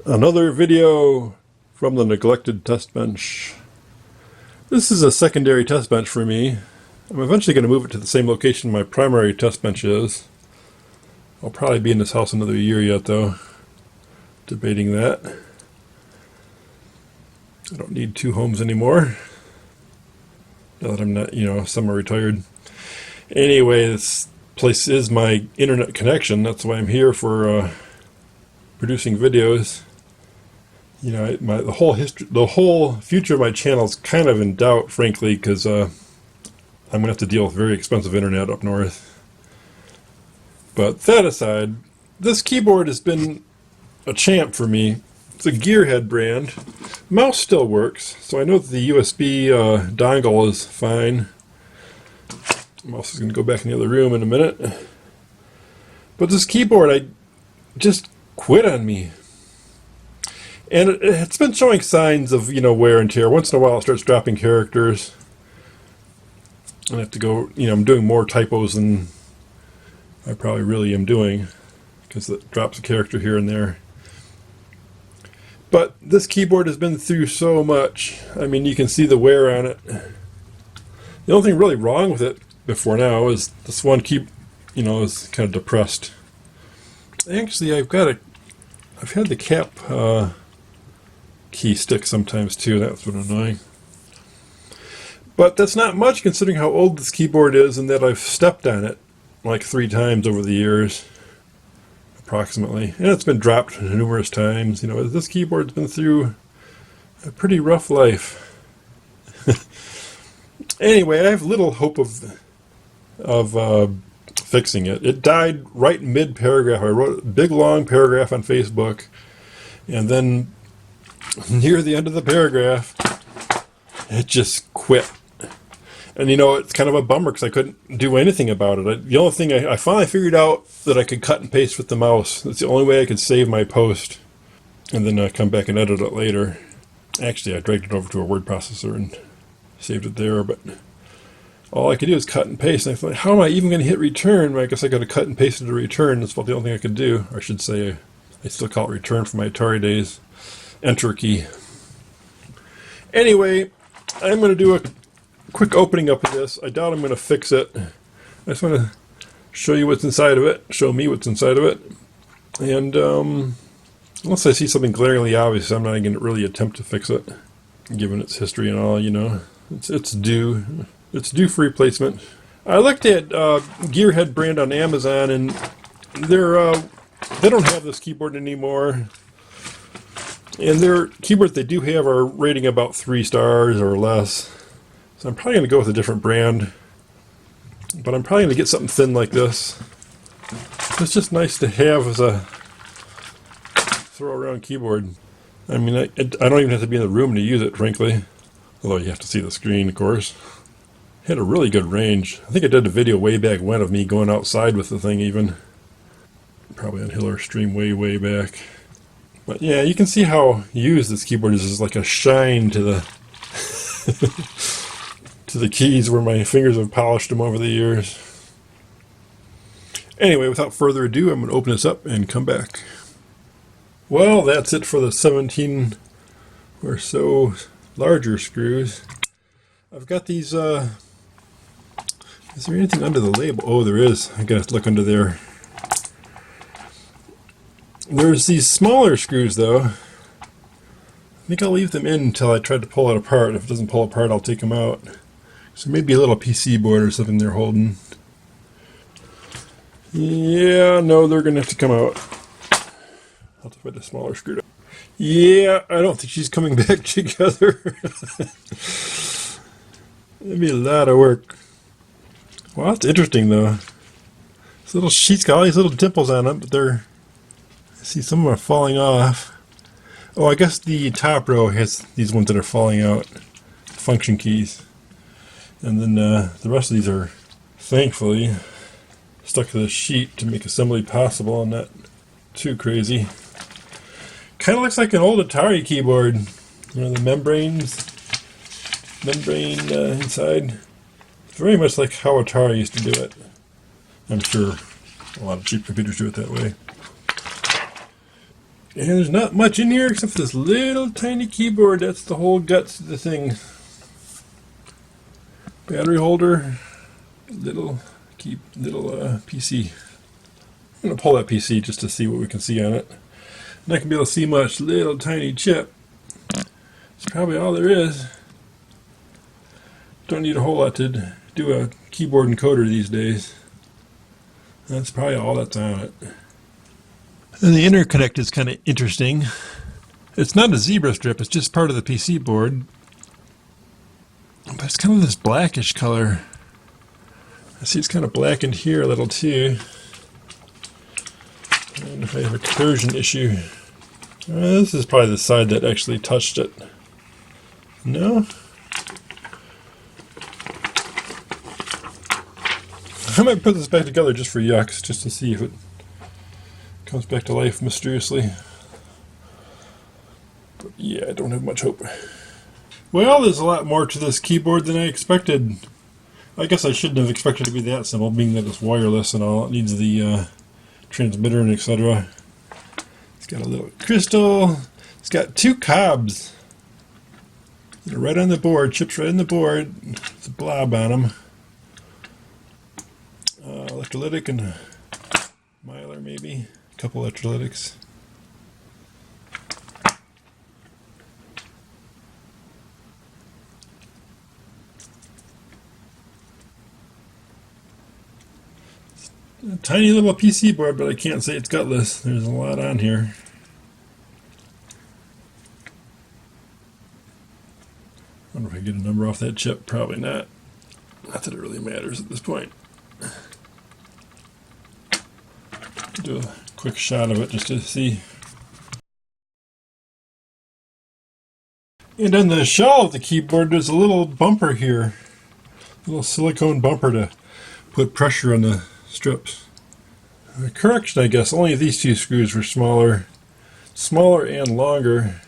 Another video from the neglected test bench. This is a secondary test bench for me. I'm eventually going to move it to the same location my primary test bench is. I'll probably be in this house another year yet though. Debating that. I don't need two homes anymore. Now that I'm not, semi-retired. Anyway, this place is my internet connection. That's why I'm here for producing videos. The whole future of my channel is kind of in doubt, frankly, because I'm going to have to deal with very expensive internet up north. But that aside, this keyboard has been a champ for me. It's a Gearhead brand. Mouse still works, so I know that the USB dongle is fine. Mouse is going to go back in the other room in a minute. But this keyboard, I just quit on me. And it's been showing signs of, wear and tear. Once in a while it starts dropping characters. I have to go, I'm doing more typos than I probably really am doing, because it drops a character here and there. But this keyboard has been through so much. I mean, you can see the wear on it. The only thing really wrong with it before now is this one is kind of depressed. Actually, I've had the cap key stick sometimes too. That's been annoying. But that's not much considering how old this keyboard is and that I've stepped on it like 3 times over the years, approximately. And it's been dropped numerous times. This keyboard's been through a pretty rough life. Anyway, I have little hope of fixing it. It died right mid-paragraph. I wrote a big long paragraph on Facebook, and then near the end of the paragraph, it just quit. And it's kind of a bummer because I couldn't do anything about it. The only thing I finally figured out that I could cut and paste with the mouse. That's the only way I could save my post, and then come back and edit it later. Actually, I dragged it over to a word processor and saved it there, but all I could do is cut and paste. And I thought, how am I even going to hit return? Well, I guess I got to cut and paste it to return. That's about the only thing I could do. Or I should say, I still call it return from my Atari days. Enter key. Anyway, I'm going to do a quick opening up of this. I doubt I'm going to fix it. I just want to show you what's inside of it. Show me what's inside of it. And unless I see something glaringly obvious, I'm not going to really attempt to fix it, given its history and all. It's due. It's due for replacement. I looked at Gearhead brand on Amazon, and they don't have this keyboard anymore. And their keyboards they do have are rating about 3 stars or less. So I'm probably going to go with a different brand. But I'm probably going to get something thin like this. It's just nice to have as a throw-around keyboard. I mean, I don't even have to be in the room to use it, frankly. Although you have to see the screen, of course. It had a really good range. I think I did a video way back when of me going outside with the thing even. Probably on Hiller Stream way back. But yeah, you can see how used this keyboard is. There's like a shine to the to the keys where my fingers have polished them over the years. Anyway, without further ado, I'm going to open this up and come back. Well, that's it for the 17 or so larger screws. I've got these, is there anything under the label? Oh, there is. I gotta look under there. There's these smaller screws, though. I think I'll leave them in until I try to pull it apart. If it doesn't pull apart, I'll take them out. So maybe a little PC board or something they're holding. Yeah, no, they're gonna have to come out. I'll have to put the smaller screw down. Yeah, I don't think she's coming back together. It'd be a lot of work. Well, that's interesting, though. This little sheet's got all these little dimples on it, but I see some of them are falling off. Oh, I guess the top row has these ones that are falling out. Function keys. And then the rest of these are, thankfully, stuck to the sheet to make assembly possible and not too crazy. Kind of looks like an old Atari keyboard. The membrane inside. It's very much like how Atari used to do it. I'm sure a lot of cheap computers do it that way. And there's not much in here except for this little tiny keyboard. That's the whole guts of the thing. Battery holder, little PC. I'm gonna pull that PC just to see what we can see on it. Not gonna be able to see much. Little tiny chip. That's probably all there is. Don't need a whole lot to do a keyboard encoder these days. That's probably all that's on it. And the interconnect is kind of interesting. It's not a zebra strip, it's just part of the PC board. But it's kind of this blackish color. I see it's kind of blackened here a little too. I wonder if I have a torsion issue. This is probably the side that actually touched it. No? I might put this back together just for yucks, just to see if it comes back to life mysteriously. But yeah, I don't have much hope. Well, there's a lot more to this keyboard than I expected. I guess I shouldn't have expected it to be that simple, being that it's wireless and all. It needs the transmitter and etc. It's got a little crystal. It's got two cobs. They're right on the board, chips right in the board. It's a blob on them. Electrolytic and Mylar maybe. A couple electrolytics. A tiny little PC board, but I can't say it's gutless. There's a lot on here. I wonder if I can get a number off that chip. Probably not. Not that it really matters at this point. Do a quick shot of it just to see. And on the shell of the keyboard, there's a little bumper here. A little silicone bumper to put pressure on the strips. Correction, I guess, only these two screws were smaller and longer.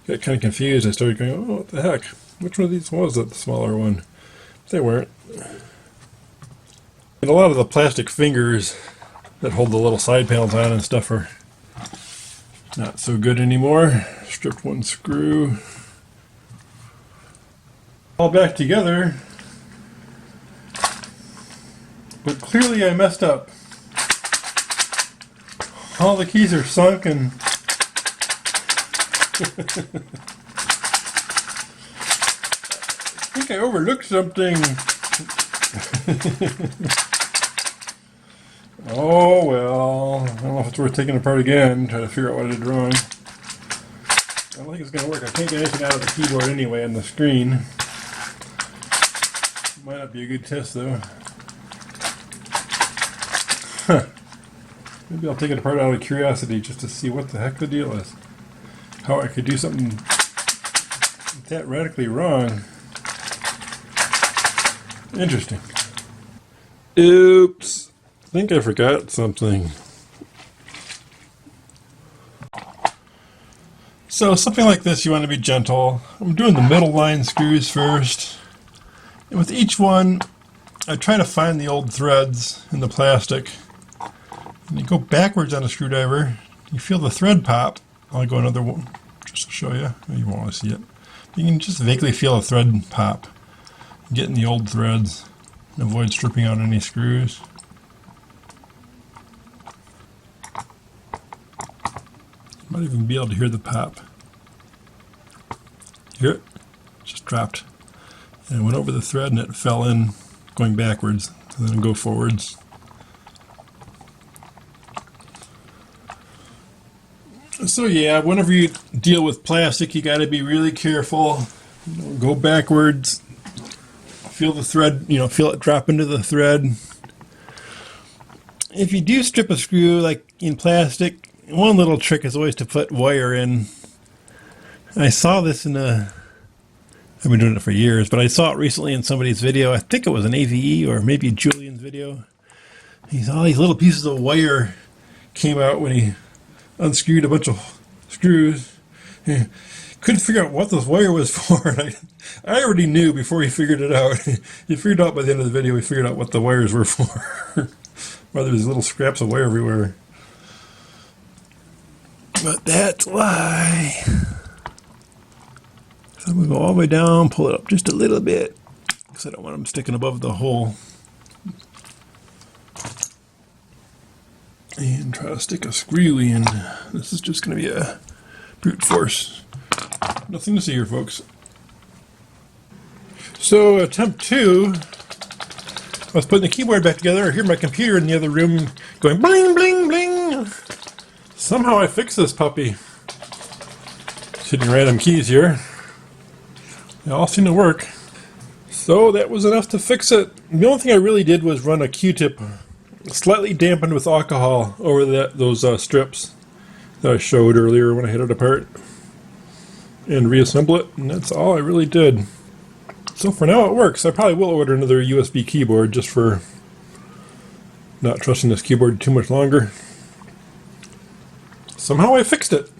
Got kind of confused. I started going, oh, what the heck? Which one of these was it, the smaller one? They weren't. And a lot of the plastic fingers that hold the little side panels on and stuff are not so good anymore. Stripped one screw. All back together. But clearly I messed up. All the keys are sunk and I think I overlooked something. Oh well, I don't know if it's worth taking apart again, try to figure out what I did wrong. I don't think it's going to work. I can't get anything out of the keyboard anyway on the screen. Might not be a good test though. Huh. Maybe I'll take it apart out of curiosity just to see what the heck the deal is. How I could do something that radically wrong. Interesting. Oops. I think I forgot something. So something like this, you want to be gentle. I'm doing the middle line screws first. And with each one, I try to find the old threads in the plastic. And you go backwards on a screwdriver, you feel the thread pop. I'll go another one just to show you. You won't want to see it. You can just vaguely feel a thread pop. Get in the old threads and avoid stripping out any screws. Might even be able to hear the pop. Hear it? Just dropped. And it went over the thread and it fell in going backwards and then go forwards. So yeah, whenever you deal with plastic, you got to be really careful. Go backwards. Feel the thread, feel it drop into the thread. If you do strip a screw, like in plastic, one little trick is always to put wire in. I saw this I've been doing it for years, but I saw it recently in somebody's video. I think it was an AVE or maybe Julian's video. All these little pieces of wire came out when he unscrewed a bunch of screws. Couldn't figure out what this wire was for. I already knew before he figured it out. He figured out by the end of the video, he figured out what the wires were for. Well, there's little scraps of wire everywhere. But that's why. So I'm going to go all the way down, pull it up just a little bit, because I don't want them sticking above the hole. And try to stick a screw wheel in. This is just going to be a brute force. Nothing to see here, folks. So, attempt 2. I was putting the keyboard back together. I hear my computer in the other room going bling, bling, bling. Somehow I fixed this puppy. Just hitting random keys here. They all seem to work. So that was enough to fix it. The only thing I really did was run a Q-tip slightly dampened with alcohol over those strips that I showed earlier when I hit it apart, and reassemble it, and that's all I really did. So for now it works. I probably will order another USB keyboard just for not trusting this keyboard too much longer. Somehow I fixed it.